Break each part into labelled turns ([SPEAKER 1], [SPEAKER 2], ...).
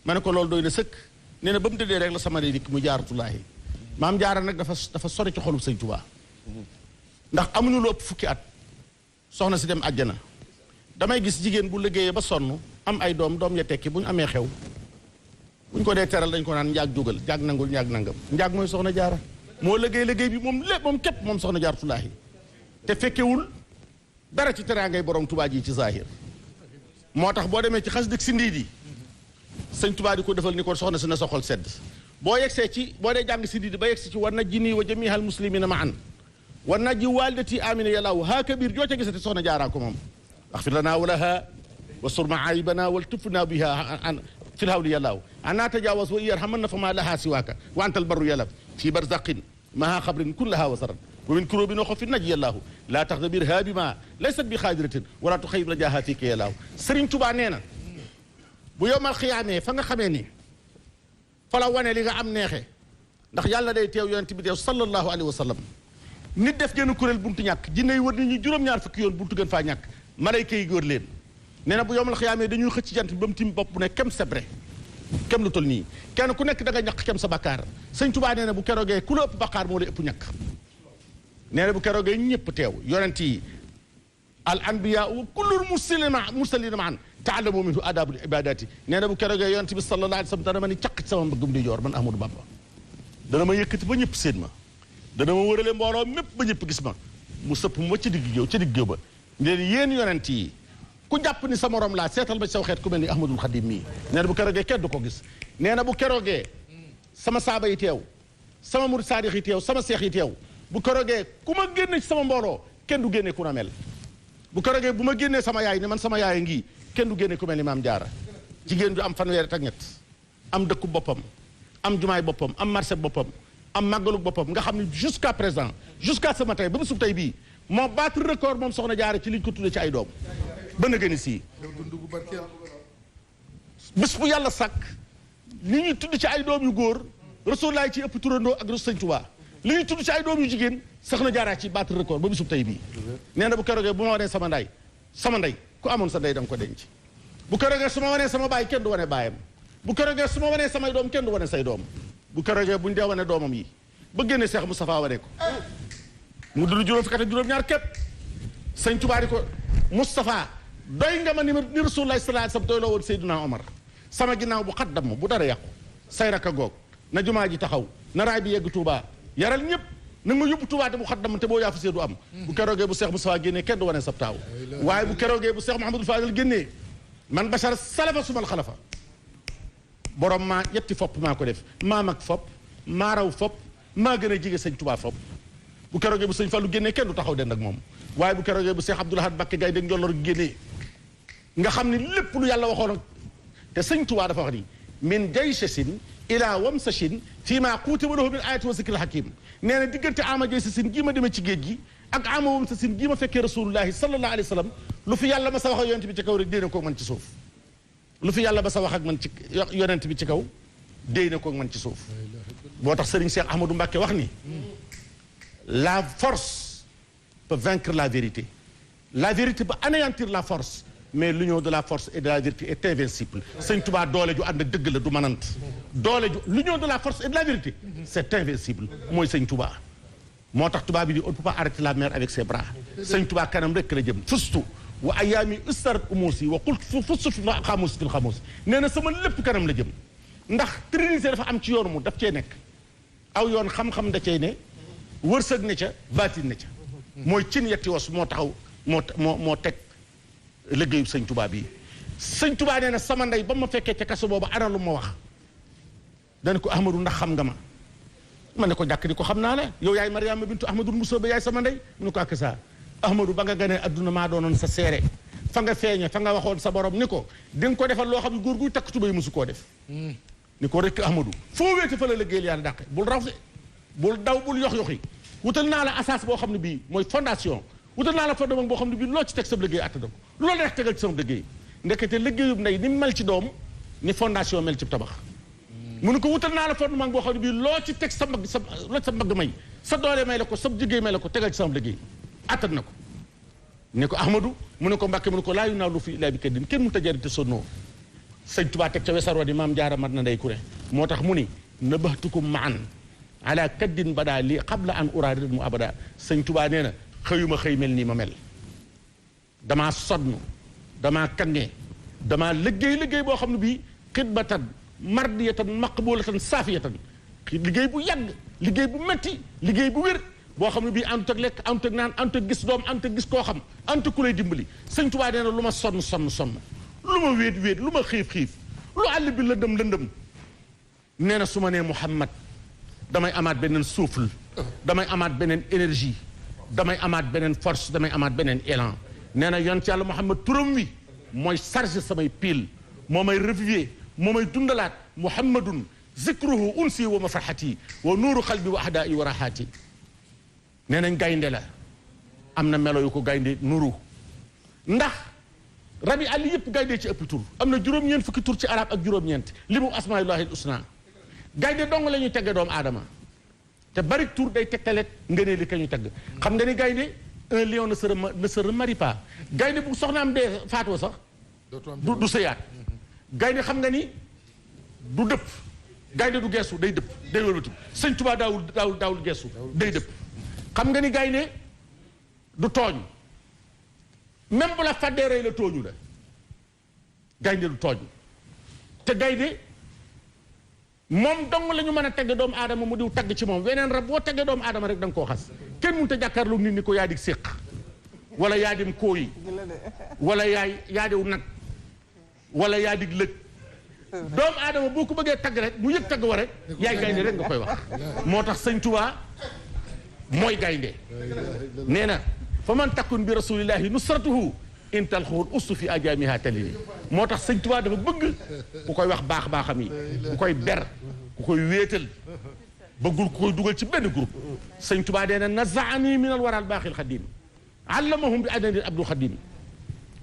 [SPEAKER 1] ma ne ko loolu doy na sëkk nee na ba mu tëddee rek la sama day dikk mu jaaratulaahi maam jaara nag dafa sori ci xolub sëñ Tuubaa ndax amuñu lu ëpp fukki at soxna si dem àjjana damay gis jigéen bu liggéeyee ba sonn am ay doom ya tekki bu ñu amee xew bu ñu ko dee teral dañ ko naan njaag jógal njaag nangul njaag nangam njaag mooy soxna jaara moo liggéey bi moom lépp moom képp moom soxna jaaratulaahi te fekkewul dara ci teraangay borom Tuubaa ji ci zahir moo tax boo demee ci xas dëkk si ndiit yi sëñ Tuubaa di ko defal ni ko soxna si na sa xol sedd boo yegsee ci boo dee jàng si ndiit ba yegsi ci war na ji nii wa jamihal muslimina ma an war na ji walidati amina yàllaaw haa kabir joo ca gisati soxna jaaraa ko moom axfir lanaa wa lahaa wa surma aayibana wal tufna biha an fi lhawli yàllaaw ana tajawas wa yarhaman na fa ma lahaa siwaaka wa antal barru yàlla fi barzaqin maha xabrin kullaha wa saran wa min kuróobi no xof fi naj yàllaahu laa tax dabir haa bi ma laysat bi xaadiratin wala tu xayib la jaaha fii ke yàllaahu Sëriñ Tuubaa nee na bu yowmal xiyaamee fa nga xamee ni fa la wane li nga am neexee ndax yàlla day teew yonent bi teew sallallahu alayhi wa sallam nit def génn kuréel buntu ñàkk jinne yi wër nit ñi juróom-ñaar fukki yoon buntu gën faa ñàkk malayka yi góor leen nee na bu yowmal xiyaamee dañuy xëcc jant bi ba mu tim bopp bu ne kem sebre kem lu tol nii kenn ku nekk da nga ñàkk kem sa bakkaar Sëñ Tuubaa nee na bu keroogee ku la ëpp bakkaar moo la ëpp ñàkk nee na bu keroogee ñëpp teew yonent yi al anbiya wa kullul mursalina maan taalamu minhu adabul ibadati nee na bu keroogee yonent bi sallallahu alayhi wa sallam dana ma ni caq ci sama mbëggum di joor man Ahmadou Bamba dana ma yëkkati ba ñëpp seen ma dana ma wërale mbooloo mépp ba ñëpp gis ma mu sëpp ma ci digg géew ba leen yéen yonent yi ku jàpp ni sa morom laa seetal ba ci saw xeet ku mel ni Ahmadul Xadim mii nee na bu keroogee kenn du ko gis nee na bu keroogee sama saaba yi teew sama murid saadix yi teew sama seex yi teew bu keroogee ku ma génne ci sama mbooloo kenn du génne ku na mel bu keroogee bu ma génnee sama yaay ne man sama yaay ngi kenn du génne ku mel ni maam jaara jigéen ju am fanweeri ak ñett am dëkku boppam am jumaay boppam am marché boppam am màggalu boppam nga xam ne jusqu'à présent jusqu'à ce matin ba mu sub tey bii moo battre record moom soxna jaara ci liñ ko tuddee ci ay doom ba na gën a sii bés bu yàlla sàkk li ñuy tudd ci ay doom yu góor Rasulullah ci ëpp turandoo ak Sëñ Tuubaa li ñuy tudd ci ay doom yu jigéen soxna jaaraa ci battre record ba bisub tey bii nee na bu keroogee bu ma wanee sama ndey ku amoon sa ndey da nga ko denc bu keroogee su ma wanee sama baay kenn du wane baayam bu keroogee su ma wanee samay doom kenn du wane say doom bu keroogee buñ dee wane doomam yi ba génne Seex Mustafaa wane ko mu dund juróom fukki at ak juróom-ñaar képp Sëñ Tuubaa di ko Mustafaa doy nga ma ni Rasulullah sallallahu alayhi wasallam doy loo woon Seydina Omar sama ginnaaw bu xat damm bu dara yàqu say raka goog na jumaa ji taxaw na raay bi yegg Touba yaral ñëpp na nga ma yóbbu Touba te bu xat damm te boo yaa fu du am bu keroogee bu Seex Mustafaa génnee kenn du wane sab taaw waaye bu keroogee bu Seex Muhammadul Faadil génnee man bachar salafa sumal xalafa borom maa yetti fopp maa ko def maa mag fopp maa raw fopp maa gën a jige Sëñ Tuubaa fopp bu keroogee bu Sëñ Fallu génnee kenn du taxaw den ak moom waaye bu keroogee bu Seex Abdul Ahad Mbakke gay dégg njolloor génnee nga xam ne lépp lu yàlla waxoon te Sëñ Tuubaa dafa wax ni min jaysasin ila wamsashin fii maa kuutiba lahu min ayati wa zikril hakim nee na diggante ama jaysasin gii ma demee ci géej gi ak ama wamsashin gii ma fekkee rasulullahi sallallahu alayhi wa sallam lu fi yàlla ma sa wax ak yonent bi ci kaw rek déy na koog man ci suuf lu fi yàlla ba sa wax ak man ci yonent bi ci kaw déy na koog man ci suuf boo tax Sëriñ Cheikh Ahmadou Mbacké wax ni la force peut vaincre la vérité peut anéantir la force mais l'union de la force et de la vérité est invincible Sëñ Tuubaa doole ju ànd dëgg la du manant doole ju l'union de la force et de la vérité c'est invincible mooy Sëñ Tuubaa moo tax tubaab bi di on ne peut pas arrêter la mer avec ses bras Sëñ Tuubaa kanam rek la jëm fustu wa ayaami ustarat umuusi wa qult fustu xamuus fil xamuus nee na sama lépp kanam la jëm ndax trinité dafa am ci yoonu mu daf cee nekk aw yoon xam-xam da cey ne wërsëg ne ca baatin ne ca mooy cin yetti was moo taxaw moo teg liggéeyu Sëñ Tuubaa bi Sëñ Tuubaa nee na sama ndey ba ma fekkee ca kaso boobu ana lu ma wax dana ko Ahmadou ndax xam nga ma ne ko jàkk di ko xam naa la yow yaay Mariama bintu Ahmadul Musoobe yaay sama ndey mu ne ko ak saa Ahmadou ba nga ganee adduna maa doonoon sa seere fa nga feeñe fa nga waxoon sa borom ni ko di nga ko defal loo xam ne góor guy takk tubéy musu koo def ni ko rek Ahmadou foo wéete fa la liggéeyal yàlla dàqe bul raw de bul daw bul yox-yoxi wutal naa la asas boo xam ne bii mooy fondation wutal naa la fondement boo xam ne bii loo ci teg sa liggéey atta ko lu la neex tegal ci sama liggéey ndekete liggéeyub ndey ni mel ci doom ni fondation mel ci tabax mu ne ko wutal naa la fondement boo xam ne bii loo ci teg sa mbagg sa mbagg may sa doole may la ko sa liggéey may la ko tegal ci sama liggéey attan na ko ne ko Ahmadou mu ne ko Mbàkke mu ne ko laa yu naaw lu fi illaa bi kadin kenn mënut a jarite sonnoo sëñ Tuubaa teg ca wesaroo di maam jaara mat na ndey ku ne moo tax mu ni nabahtukum maan ala kaddin badaa lii qabla an uraadi mu abada sëñ Tuubaa nee na xëyuma xëy mel nii ma mel damaa sonn damaa kannee damaa liggéey boo xam ne bii xidbatan mardiyatan maqbulatan saafiyatan liggéey bu yàgg liggéey bu metti liggéey bu wér boo xam ne bii àndut ak lekk àndut ak naan àndut ak gis doom àndut ak gis koo xam àndut ak ku lay dimbali sëñ Tuubaa nee na lu ma sonn lu ma wéet lu ma xiif lu àll bi lëndëm nee na su ma nee Muhammad damay amaat beneen souffle damay amaat beneen énergie damay amaat beneen force damay amaat beneen élan nee na yonent yàlla Muhammad turam wi mooy chargé samay pile moo may reviver moo may dundalaat Muhammadun zikruhu unsi wa mafraxati wa nuuru xalbi wa ahdaai wa raxaati nee nañ gaynde la am na melo yu ko gaynde nuru ndax rabi àll yëpp gaynde ci ëpp tur am na juróom-ñeent fukki tur ci arab ak juróom-ñeent li mu asmaullahi usna gaynde dong la ñuy tegge doomu aadama te bari tur day tegtalet ngënee li ka ñu tegg xam nga ni gaynde un lion ne se remarie pas gaynde bu soxnaam dee faatoo sax du sëyaat gaynde xam nga ni du dëpp gaynde du geesu day dëpp day wëlbati sëñ Tuubaa daawul geesu day dëpp xam nga ni gaynde du tooñ même bu la fàddee rey la tooñu la gaynde du tooñ te gaynde moom dong la ñu mën a tegg doomu aadama mu diw tagg ci moom weneen rab boo teggee doomu aadama rek da nga koo xas kenn mënut a jàkkaarloo nit ni ko yaa di séq wala yaa dim kooyi wala yaa diw nag wala yaa dig lëg doomu aadama boo ko bëggee tagg rek mu yëg tagg wa rek yaay gaynde rek nga koy wax moo tax sëñ Tuubaa mooy gaynde nee na fa man takkun bi rasulillahi nusratuhu intal xuur ustu fi ajaamiha talini moo tax sëñ Tuubaa dafa bëgg ku koy wax baax-baaxam yi ku koy ber ku koy wéetal bëggul ku koy dugal ci benn groupe sëñ Tuubaa dee na nazaani min al waral baaxil xadim allamahum bi adnani abdul xadim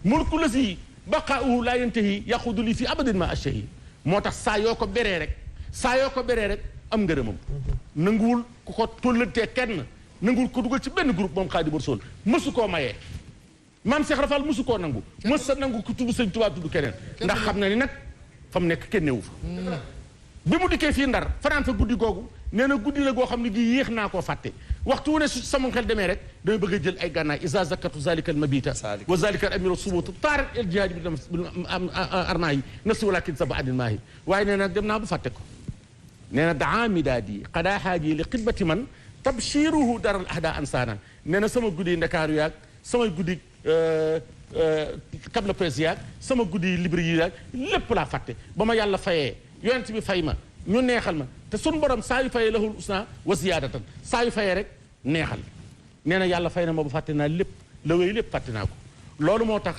[SPEAKER 1] mulku lasi baqaauhu laa yantahi yaxudu li fi abadin ma ashahi moo tax saa yoo ko beree rek am ngërëmam nanguwul ku ko tollantee kenn nanguwul ko dugal ci benn groupe moom Xaadimu Rasuul mësu koo mayee maam Cheikh Rafal mësu koo nangu mës sa nangu ku tudd sëñ Tuubaa tudd keneen ndax xam na ni nag fa mu nekk kenn newu fa bi mu dikkee fii Ndar fanaan fa guddi googu nee na guddi la goo xam ne gi yéex naa koo fàtte waxtu wu ne su sama xel demee rek damay bëgg a jël ay gànnaay isa zakatu zalika al mabita wa zalika al amiru subutu taarat el jihaadi bi armaa yi nafsi walakin saba adin maa yi waaye nee na dem naa bu fàtte ko nee na daa midaadi xadaa xaaji li xidmati man tabshiruhu daral ahda ansaana nee na sama guddi ndakaaru yaag sama guddi kabla presse yaag sama guddi libri yi yaag lépp laa fàtte ba ma yàlla fayee yonent bi fay ma ñu neexal ma te sun borom saa yu fayee lahul usna wa ziyaadatan saa yu fayee rek neexal nee na yàlla fay na ma ba fàtte naa lépp la wéy lépp fàtte naa ko loolu moo tax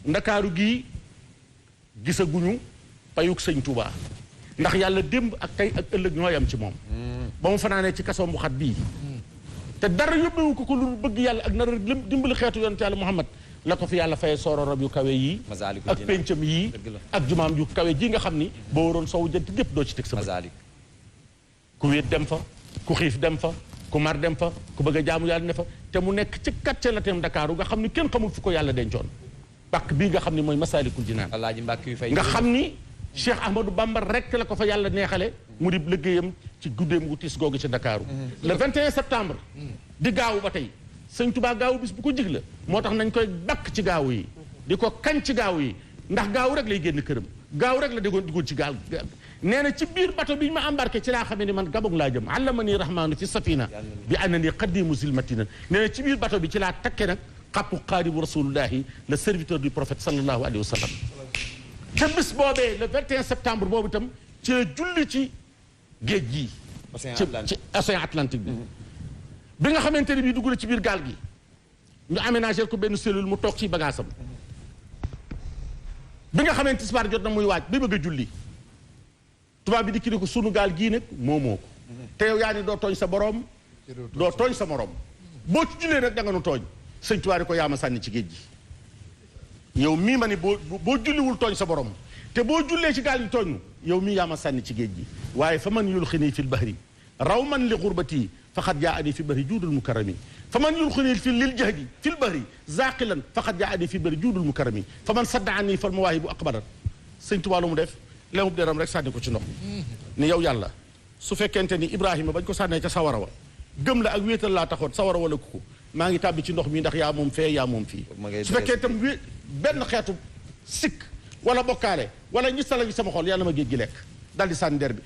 [SPEAKER 1] ndakaaru gii gisaguñu payuk sëñ Tuubaa ndax yàlla démb ak tey ak ëllëg ñooy am ci moom ba mu fanaanee ci kaso bu xat bii te dara yóbbewu ko lu bëgg yàlla ak nar dimbali xeetu yonent yàlla Muhammad la ko fi yàlla fayee soororab yu kawe yii ak péncam yii ak jumaam yu kawe ji nga xam ni boo waroon sowu jant gépp doo ci teg sa bët ku wéet dem fa ku xiif dem fa ku mar dem fa ku bëgg a jaamu yàlla ne fa te mu nekk ci quartier latin Dakar nga xam ni kenn xamul fu ko yàlla dencoon pàkk bii nga xam ni mooy Masaalikul Jinaan nga xam ni Cheikh Ahmadou Bamba rek la ko fa yàlla neexale mu di liggéeyam ci guddeem gu tiis googu ci Dakar le 21 septembre di gaawu ba tey sëñ Tuubaa gaawu bis bu ko jig la moo tax nañ koy bakk ci gaawu yi di ko kañ ci gaawu yi ndax gaawu rek lay génn këram gaawu rek la duggoon ci gaal nee na ci biir bato bi ñu ma embarqué ci laa xamee ni man Gabon laa jëm allamani rahmaanu fi safina bi annani qadimu zilmatina nee na ci biir bato bi ci laa takke nag xàppu xaadimu rasulullahi le serviteur du prophète sallallahu alayhi wa sallam te bis boobee le 21 septembre boobu itam ci la julli ci géej gii ci océan Atlantique bi nga xamante ne bii dugg na ci biir gaal gi ñu aménagé ko benn cellule mu toog ci bagaasam bi nga xamante tisbaar jot na muy waaj bi bëgg a julli tubaab bi di kii ko sunu gaal gii nag moomoo ko te yow yaa ni doo tooñ sa borom doo tooñ sa morom boo ci jullee nag da nga nu tooñ sëñ Tuubaa ko yaa ma sànni ci géej gi yow mii ma ni boo julliwul tooñ sa borom te boo jullee ci gaal gi tooñ yow mii yaa ma sànni ci géej gi waaye fa man yulxini fil bahri raw man li xurbati faqad jaani fi bahri juudul mukarrami fa man yulxini fi lil jahdi fil bahri zaqilan faqad jaani fi bahri juudul mukarrami fa man sadda ani fal mawaahibu aqbarat sëñ Tuubaa lu mu def lewub deram rek sànni ko ci ndox ni yow yàlla su fekkente ni Ibrahima bañ ko sànnee ca sawara wa gëm la ak wéetal laa taxoon sawara wala ko maa ngi tàbbi ci ndox mi ndax yaa moom fee yaa moom fii su fekkee itam benn xeetu sikk wala bokkaale wala ñi sala gi sama xol yàlla ma géej gi lekk dal di sànni der bi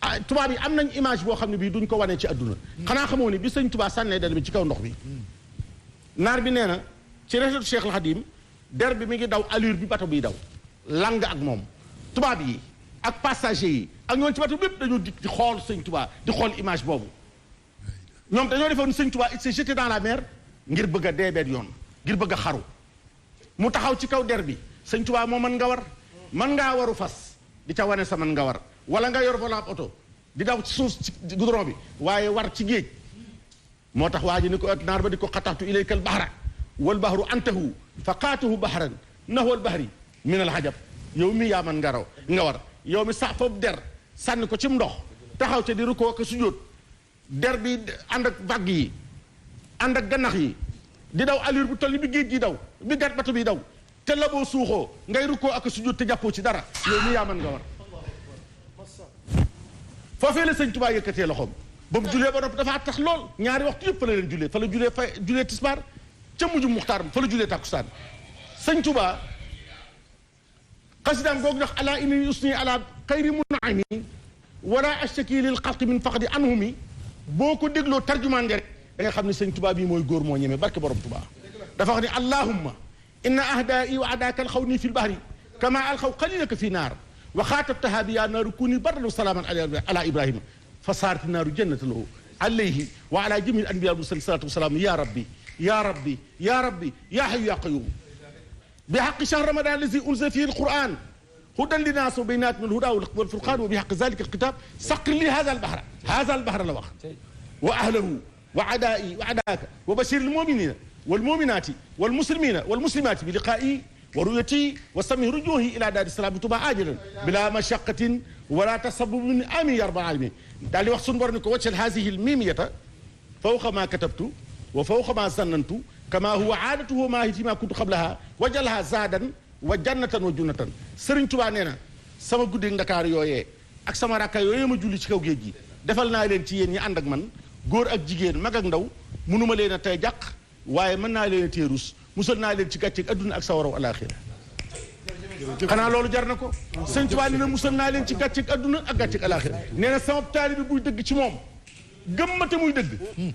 [SPEAKER 1] ah tubaab yi am nañ image boo xam ne bii duñ ko wanee ci adduna xanaa xamoo ni bi sëñ Tuubaa sànnee der bi ci kaw ndox bi naar bi nee na ci resetu Cheikh al Khadim der bi mi ngi daw allure bi bato biy daw lang ak moom tubaab yi ak passager yi ak ñoon ci bato bépp dañoo di xool sëñ Tuubaa di xool image boobu ñoom dañoo defoon sëñ Tuubaa il s'est jeté dans la mer ngir bëgg a deebeet yoon ngir bëgg a xaru mu taxaw ci kaw der bi sëñ Tuubaa moo mën nga war mën ngaa waru fas di ca wane sa mën nga war wala nga yor volant oto di daw ci suuf ci goudron bi waaye war ci géej moo tax waa ji ni ko naar ba di ko xataxtu ilaykal bahra wal bahru antahu fa qaatuhu bahran nahwal bahri min al hajab yow mi yaa mën nga raw nga war yow mi sax foofu der sànni ko ci ndox taxaw ca di rukkoo ak sujjóot der bi ànd ak vague yi ànd ak gannax yi di daw allure bu toll ni bi géej gi daw bi gat bato bi daw te la boo suuxoo ngay rukkoo ak sujjóot te jàppoo ci dara yow mi yaa mën nga war foofee la sëñ Tuubaa yëkkatee loxoom ba mu julee ba noppi dafa tax lool ñaari waxtu yëpp fa la leen julee fa la julee fay julee tisbaar ca mujj muxtaar fa la julee tàkkusaan sëñ Tuubaa xasidaam googu ndax ala inni usni ala xayri mun'imi wala ashtaki lil xalqi min faqdi anhumi boo ko dégloo tarjumaan rek da nga xam ne sëñ Tuubaa bii mooy góor moo ñeme barke borom Tuubaa dafa wax ne allahumma inna ahdaai wa adaaka alxaw nii fi lbahri kama alxaw qalilaka fi naar wa xaatabtaha bi yaa naaru kuni bardan wa salaaman ala ibrahima fa saarati naaru jannata lahu alayhi wa ala jami al anbiya mursalin salatu wasalaam ya rabbi ya rabbi ya rabbi ya hayyu ya qayyum bi haqqi shahr ramadan allazi unzila fihi alquran hudan linnaas wa bayinaat min alhuda wal furqan wa bi haqqi zalika alkitab saqir li hada albahra la wax wa ahlahu wa adaai wa adaaka wa bashir almuminina walmuminati walmuslimina walmuslimati bi liqaa'i wa ruyati wa sami rujuhi ila daari salaam bi Tuubaa aajilan bila mashaqatin wala tasabbubin amin ya rabbal alamin daal di wax suñu borom ni ko waccal haadihi almimiyata fawqa ma katabtu wa fawqa ma zannantu kama huwa aadatuhu maahi fi ma kuntu qablaha wajalha zaadan wa jannatan wa junnatan Sëriñ Tuubaa nee na sama guddi Ndakaar yooyee ak sama rakka yooyee ma julli ci kaw géej gi defal naa leen ci yéen ñi ànd ak man góor ak jigéen mag ak ndaw mënuma leen a tey jàq waaye mën naa leen a téerus musal naa leen ci gàcceeg adduna ak sawaraw alaaxira xanaa loolu jar na ko sëñ Tuubaa nee na musal naa leen ci gàcceeg adduna ak gàcceeg alaaxira nee na sama taalibe buy dëgg ci moom gëmmate muy dëgg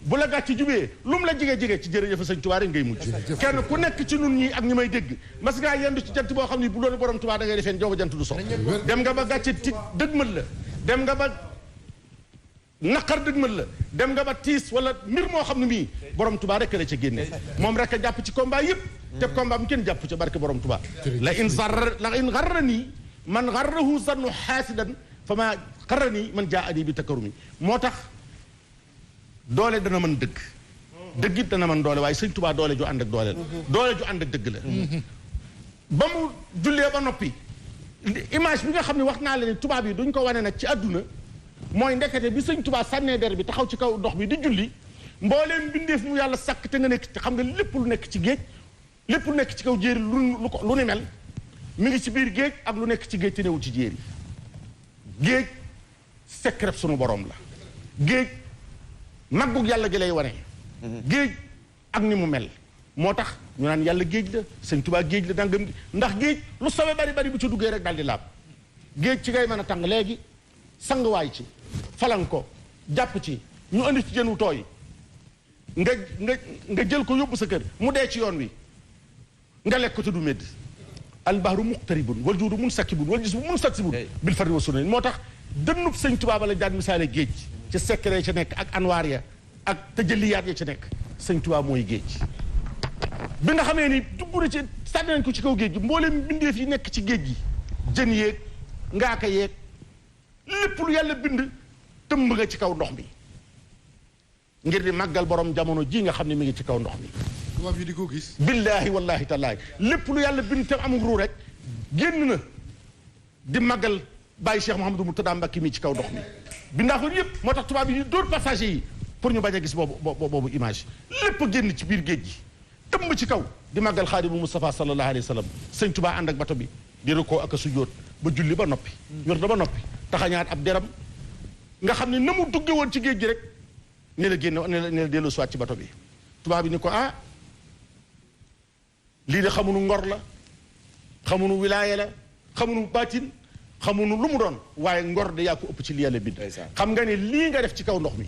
[SPEAKER 1] bu la gàcce jubee lu mu la jige-jige ci jërëjëf sëñ Tuubaa rek ngay mujj kenn ku nekk ci nun ñi ak ñi may dégg mas ngaa yendu ci jant boo xam ne bu loolu borom Tuubaa da ngay defeen jooba jant du so dem nga ba gàcce ti dëgmal la dem nga ba naqar dëgmal la dem nga ba tiis wala mbir moo xam ne mii borom Tuubaa rek la ca génne moom rek a jàpp ci combat yëpp te combat mu kenn jàpp ca barke borom Tuubaa la in garrani man garrahu zannu xaasidan fa ma garrani man jaa ani bi takarumi moo tax doole dana mën dëgg dëgg it dana mën doole waaye sëñ Tuubaa doole ju ànd ak doole la doole ju ànd ak dëgg la ba mu jullee ba noppi image bi nga xam ne wax naa leen tubaab yi duñ ko wane nag ci àdduna mooy ndekete bi sëñ Tuubaa sànnee der bi taxaw ci kaw ndox bi di julli mbooleem bindeef mu yàlla sàkk te nga nekk te xam nga lépp lu nekk ci géej lépp lu nekk ci kaw jéeri lu ni mel mi ngi ci biir géej ak lu nekk ci géej te newul ci jéeri géej secret sunu borom la géej maggug yàlla gi lay wane géej ak ni mu mel moo tax ñu naan yàlla géej la sëñ Tuubaa géej la dangam ndax géej lu sobe bari bari bu ci duggee rek daal di laab géej ci ngay mën a tàng léegi sanguwaay ci falan ko jàpp ci ñu andi ci jën wu tooy nga jël ko yóbbu sa kër mu dee ci yoon wi nga lekk ko te du médd albahru muqtaribun wal juudu munsakibun wal jismu munsaksibun bil fardi wa sunna moo tax dënnub sëñ Tuubaa ba la daan misaale géej ci secret ca nekk ak anwaar ya ak tëjëliyaat ya ca nekk sëñ Tuubaa mooy géej bi nga xamee ni dugg na ci sànni nañ ko ci kaw géej gi mbooleem mbindeef yi nekk ci géej gi jën yeeg ngaaka yeeg lépp lu yàlla bind tëmb nga ci kaw ndox mi ngir di màggal borom jamono ji nga xam ne mi ngi ci kaw ndox mi
[SPEAKER 2] tubaab yi di ko gis
[SPEAKER 1] billaahi wallaahi tallaahi lépp lu yàlla bind te amul ruu rek génn na di màggal bàyyi Cheikh Mouhamadou Mourtada Mbacké mi ci kaw ndox mi bindaaxul yëpp moo tax tubaab yi dóor passager yi pour ñu bañ a gis boobu image lépp génn ci biir géej gi tëmb ci kaw di màggal Xaadimu Mustafa sallallahu alayhi wa sallam sëñ Tuubaa ànd ak bato bi di rukkoo ak a sujjóot ba julli ba noppi wér da ba noppi taxañaat ab deram nga xam ne na mu dugge woon ci géej gi rek ne la génn ne la dellu soit ci bato bi tubaab bi ni ko ah lii de xamunu ngor la xamunu wilaaye la xamunu baatin xamunu lu mu doon waaye ngor de yaa ko ëpp ci li yàlla bind xam nga ne lii nga def ci kaw ndox mi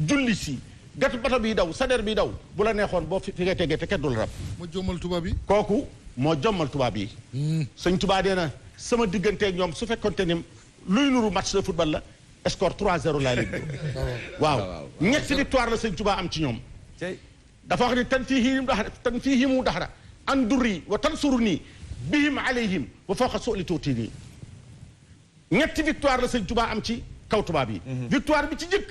[SPEAKER 1] julli si gatu bato bi daw sader bi daw bu la neexoon boo fi nga tegee te kenn du la rab
[SPEAKER 2] moo jommal tubaab yi
[SPEAKER 1] kooku moo jommal tubaab yi sëñ tubaab dee na sama digganteeg ñoom su fekkonte ni luy nuru match de football la score 3-0 laa leen waaw ñetti victoire la sëñ tubaab am ci ñoom dafa wax ni tan fiihimu daxara an durri wa tansuru nii bihim alayhim wa fawqa su'li tuuti nii ñetti victoire la sëñ tubaab am ci kaw tubaab yi victoire bi ci jëkk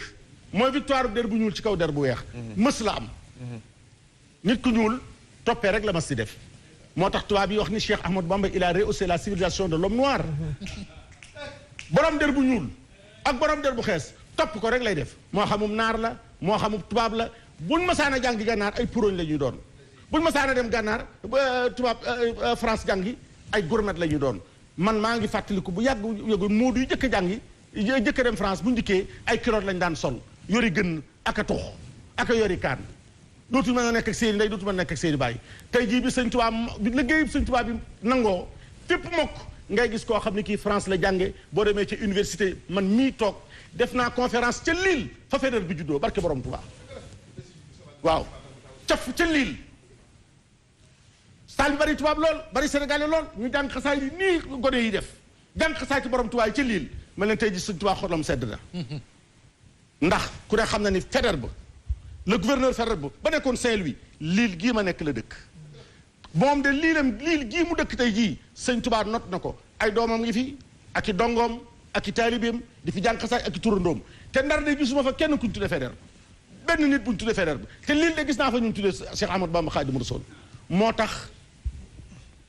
[SPEAKER 1] mooy victoire der bu ñuul ci kaw der bu weex mës la am nit ku ñuul toppee rek la mas di def moo tax tubaab yi wax ni Cheikh Ahmadou Bamba il a rehaussé la civilisation de l'homme noir borom der bu ñuul ak borom der bu xees topp ko rek lay def moo xamum naar la moo xamum tubaab la buñ masaana jàngi gànnaar ay puróñ la ñuy doon buñ masaana dem gànnaar tubaab France jàngi ay gourmet la ñuy doon man maa ngi fàttaliku bu yàgg yëgu moodu yu jëkk a jàngi jëkk a dem France bu njëkkee ay kiloot lañ daan sol yori gën ak a tux ak a yori kaan dootul mën a nekk ak seeni ndey dootul mën a nekk ak seeni baay tey jii bi sëñ Tuubaa bi liggéey sëñ Tuubaa bi nangoo fépp mokk ngay gis koo xam ne kii France la jànge boo demee ci université man mii toog def naa conférence ca Lille fa Faidherbe bi juddoo barke borom Tuubaa waaw ca Lille saal bi bari tubaab lool bari sénégalais lool ñu jàng xasaay yi nii gone yi def jàng xasaay ci borom Tuubaa yi ca Lille ma leen tey ji sëñ Tuubaa xolam sedd na ndax ku ne xam na ni Faidherbe le gouverneur Faidherbe ba nekkoon Saint-Louis Lille gii ma nekk la dëkk moom de Lille gii mu dëkk tey jii sëñ Tuubaa not na ko ay doomam ngi fi ak i dongoom ak i taalibeem di fi jàng xasaay ak i turandoom te Ndar de gisuma fa kenn kuñ tudde Faidherbe benn nit buñ tudde Faidherbe te Lille de gis naa fa ñu tudde Cheikh Ahmadou Bamba Khadimu Rasul moo tax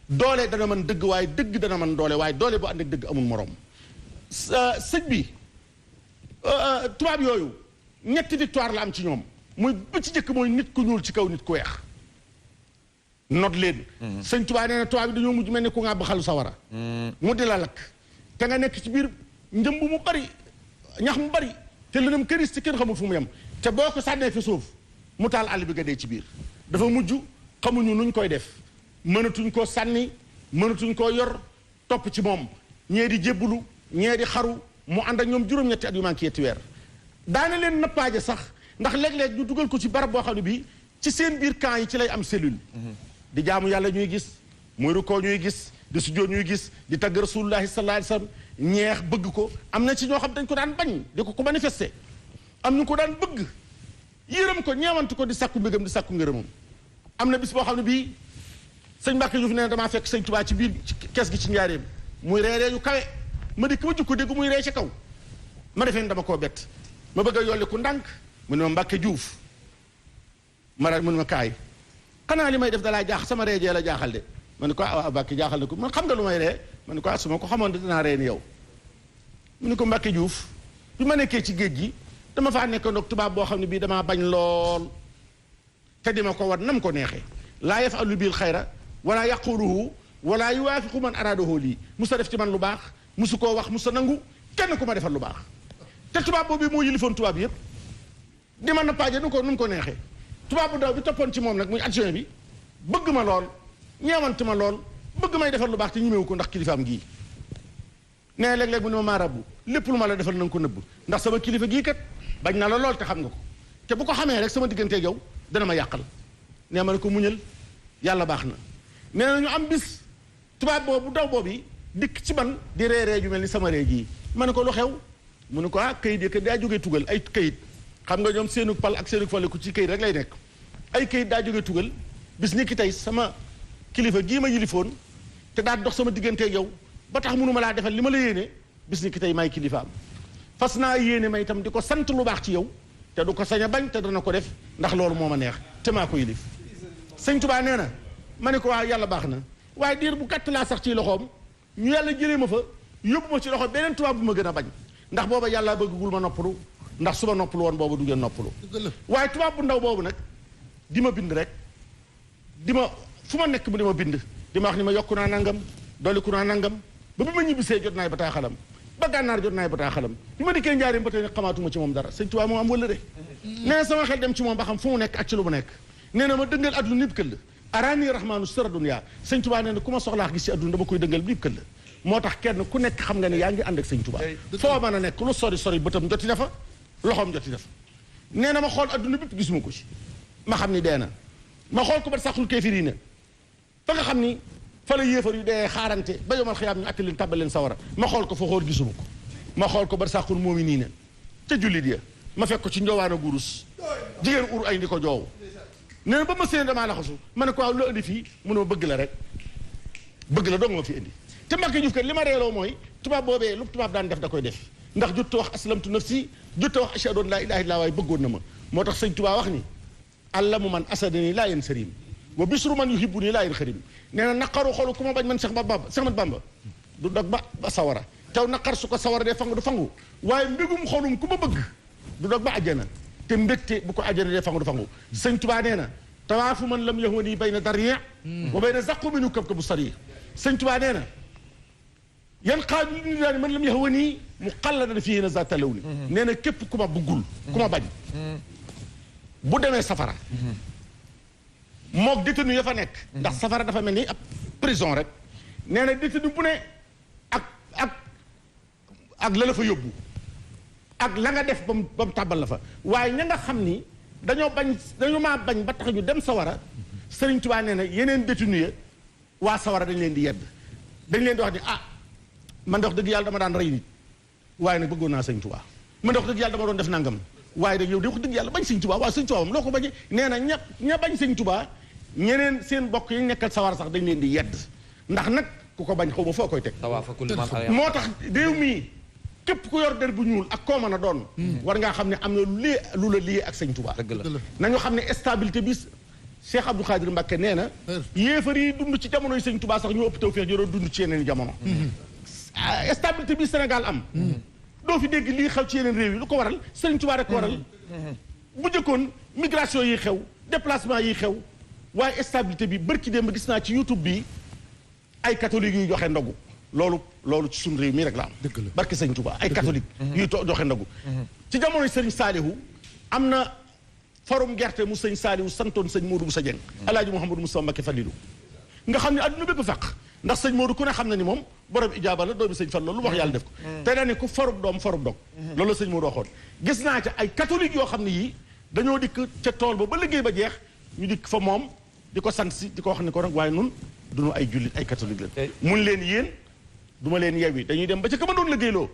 [SPEAKER 1] doole dana mën dëgg waaye dëgg dana mën doole waaye doole bu ànd ak dëgg amul morom sëñ bi tubaab yooyu ñetti victoire la am ci ñoom muy ba ci jëkk mooy nit ku ñuul ci kaw nit ku weex not leen sëñ tubaab nee na tubaab yi dañoo mujj mel ni ku ngàbb xalu sawara mu di la lakk te nga nekk ci biir njëmb mu bari ñax mu bari te lëndëm këris ci kenn xamul fu mu yem te boo ko sànnee fi suuf mu taal àll bi nga dee ci biir dafa mujj xamuñu nuñ koy def mënatuñ koo sànni mënatuñ koo yor topp ci moom ñee di jébbulu ñee di xaru mu ànd ak ñoom juróom-ñetti at yu manqué yetti weer daana leen nappaaje sax ndax léeg-léeg ñu dugal ko ci barab boo xam ne bii ci seen biir camp yi ci lay am cellule di jaamu yàlla ñuy gis muy rukkoo ñuy gis di sujjóot ñuy gis di tagg rasulullahi sallallahu alayhi wasallam ñeex bëgg ko am na ci ñoo xam dañ ko daan bañ di ko manifester am ñu ko daan bëgg yërëm ko ñeewantu ko di sàkku mbégam di sàkku ngërëmam am na bis boo xam ne bii sëñ Mbàkke Juuf nee na damaa fekk sëñ Tuubaa ci biir kees gi ci njaareem muy reeree yu kawe ma dikk ma jukko dégg muy ree ci kaw ma defee ne dama koo bett ma bëgg a yolli ku ndànk mu ne ma Mbàkke Juuf ma mu ne ma kaay xanaa li may def dalaa jaax sama reejee la jaaxal de ma ne ko ah Mbàkke jaaxal na ko man xam nga lu may ree ma ne ko ah su ma ko xamoon de dinaa ree ni yow mu ne ko Mbàkke Juuf bi ma nekkee ci géej gi dama faa nekk ndoog tubaab boo xam ne bii damaa bañ lool te di ma ko war nam ko neexee laa yafalu bil xayra wala yaquluhu wala yuwaafiqu man araadahu lii musa def ci man lu baax musu koo wax musa nangu kenn ku ma defal lu baax te tubaab boobu moo yilifoon tubaab yëpp di ma nappaaje nu mu ko neexee tubaab bu daw bi toppoon ci moom nag muy adjoint bi bëgg ma lool ñeewante ma lool bëgg may defal lu baax te ñemewu ko ndax kilifaam gii nee léeg-léeg mu ne ma maa rabbu lépp lu ma la defal na nga ko nëbb ndax sama kilifa gii kat bañ na la lool te xam nga ko te bu ko xamee rek sama digganteeg yow dana ma yàqal nee ma ne ko muñal yàlla baax na nee na ñu am bis tubaab boobu daw boobu dikk ci man di reeree ju mel ni sama ree jii ma ne ko lu xew mu ne ko ah kayit yi kat daa jógee tugal ay kayit xam nga ñoom seenu pal ak seenu fale ku ci kayit rek lay nekk ay kayit daa jógee tugal bis ni ki tey sama kilifa gii ma yilifoon te daa dox sama digganteeg yow ba tax mënu ma laa defal li ma la yéene bis ni ki tey maay kilifaam fas naa yéene may itam di ko sant lu baax ci yow te du ko sañ a bañ te dana ko def ndax loolu moo ma neex te maa ko yilif sëñ Tuubaa nee na ma ne ko waa yàlla baax na waaye diir bu gàtt laa sax ci loxoom ñu yàlla jëlee ma fa yóbbu ma ci loxo beneen tubaab bu ma gën a bañ ndax booba yàlla bëggul ma noppalu ndax su ma noppalu woon booba du ngeen noppalu waaye tubaab bu ndaw boobu nag di ma bind rek di ma fu ma nekk mu di ma bind di ma wax ni ma yokku naa nangam dolliku naa nangam ba bi ma ñibbisee jot naay bataaxalam ba gànnaar jot naay bataaxalam bi ma dikkee njaarim ba tey ne xamaatuma ci moom dara sëñ Tuubaa moo am wala de nee na sama xel dem ci moom ba xam fu mu nekk ak ci lu mu nekk nee na ma dëngal adduna nib këll araani rahmaanu sara dunya sëñ Tuubaa nee na ku ma soxlaa gis ci adduna dama koy dëngal nib këll moo tax kenn ku nekk xam nga ne yaa ngi ànd ak sëñ Tuubaa foo mën a nekk lu sori sori bëtam joti na fa loxoom joti na fa nee na ma xool adduna bépp gisuma ko ci ma xam ni dee na ma xool ko ba saxul kéefiriina fa nga xam ni fa la yéefar yu dee xaarante ba yomal xiyaam ñu atti leen tàbbal leen sawara ma xool ko fa xool gisuma ko ma xool ko ba saxul moomi nii na ca jullit ya ma fekk ko ci njoowaana gurus jigéen ur ay ndi ko joow nee na ba ma séen damaa laxasu ma ne ko waaw loo indi fii mu ne ma bëgg la rek bëgg la dong ma fi indi te Mbàkke Juuf kat li ma reeloo mooy tubaab boobee lu tubaab daan def da koy def ndax jutta wax aslamtu nafsi jutta wax ashhadu an laa ilaaha illallaah waaye bëggoon na ma moo tax sëñ Tuubaa wax ni allamu man asadani laa yen sarim wa bisru man yuhibbu nii laa yen xarim nee na naqaru xolu ku ma bañ man Seex Ahmadu Bamba du dog ba sawara taw naqar su ko sawara dee fangu du fangu waaye mbégum xolum ku ma bëgg du dog ba àjjana te mbégte bu ko àjjana dee fangu du fangu sëñ Tuubaa nee na tawaafu man lam yahwani bayna darriya wa bayna zaqu minu kab kabu sari sëñ Tuubaa nee na yan xaaju li ñu daan man lam yahwani mu xalladan fii na zaata law ni nee na képp ku ma bëggul ku ma bañ bu demee safara mook détenu ya fa nekk ndax safara dafa mel ni ab prison rek nee na détenu bu ne ak la la fa yóbbu ak la nga def ba mu tàbbal la fa waaye ña nga xam ni dañoo maa bañ ba tax ñu dem sawara Sëriñ Tuubaa nee na yeneen détenu ya waa sawara dañ leen di yedd dañ leen di wax ni man de wax dëgg yàlla dama daan rey nit waaye nag bëggoon naa Sëriñ Tuubaa man de wax dëgg yàlla dama doon def nangam waaye nag yow de wax dëgg yàlla bañ Sëriñ Tuubaa waaw Sëriñ Tuubaa moom loo ko bañee nee na ña bañ Sëriñ Tuubaa ñeneen seen bokk yi nekkal sawara sax dañ leen di yedd ndax nag ku ko bañ xaw ma foo koy teg moo tax réew mii képp ku yor der bu ñuul ak koo mën a doon war ngaa xam ne am na lu la liyee ak Sëriñ Tuubaa nañu xam ne stabilité bi Cheikh Abdou Khadir Mbacké nee na yéefar yi dund ci jamono yi Sëriñ Tuubaa sax ñoo ëpp tawfeex yoo doon dund ci yeneen jamono stabilité bi Sénégal am doo fi dégg lii xew ci yeneen réew yi lu ko waral Sëriñ Tuubaa rek ko waral bu njëkkoon migration yi xew déplacement yi xew waaye stabilité bi bërki démb gis naa ci YouTube bi ay catholique yuy joxe ndogu loolu ci suñu réew mi rek la am barki Sëriñ Tuubaa ay catholique yuy joxe ndogu ci jamonoy Sëriñ Saalihu am na forum gerte mu sëñ Saalihu santoon sëñ Moodu Musa Jeng Alaaji Mouhamadou Moustapha Mbacké Falilu nga xam ne adduna bépp fekk ndax sëñ Moodu ku ne xam na ni moom borom ijaaba la doomi sëñ Fall loolu wax yàlla def ko te daa ne ku forub doom forub dog loolu la sëñ Moodu waxoon gis naa ca ay catholique yoo xam ne yii dañoo dikk ca tool ba liggéey ba jeex ñu dikk fa moom di ko sant si di ko wax ni ko nag waaye nun duñu ay jullit ay catholique la mun leen yéen duma leen yewwi dañuy dem ba ca ka ma doon liggéeyloo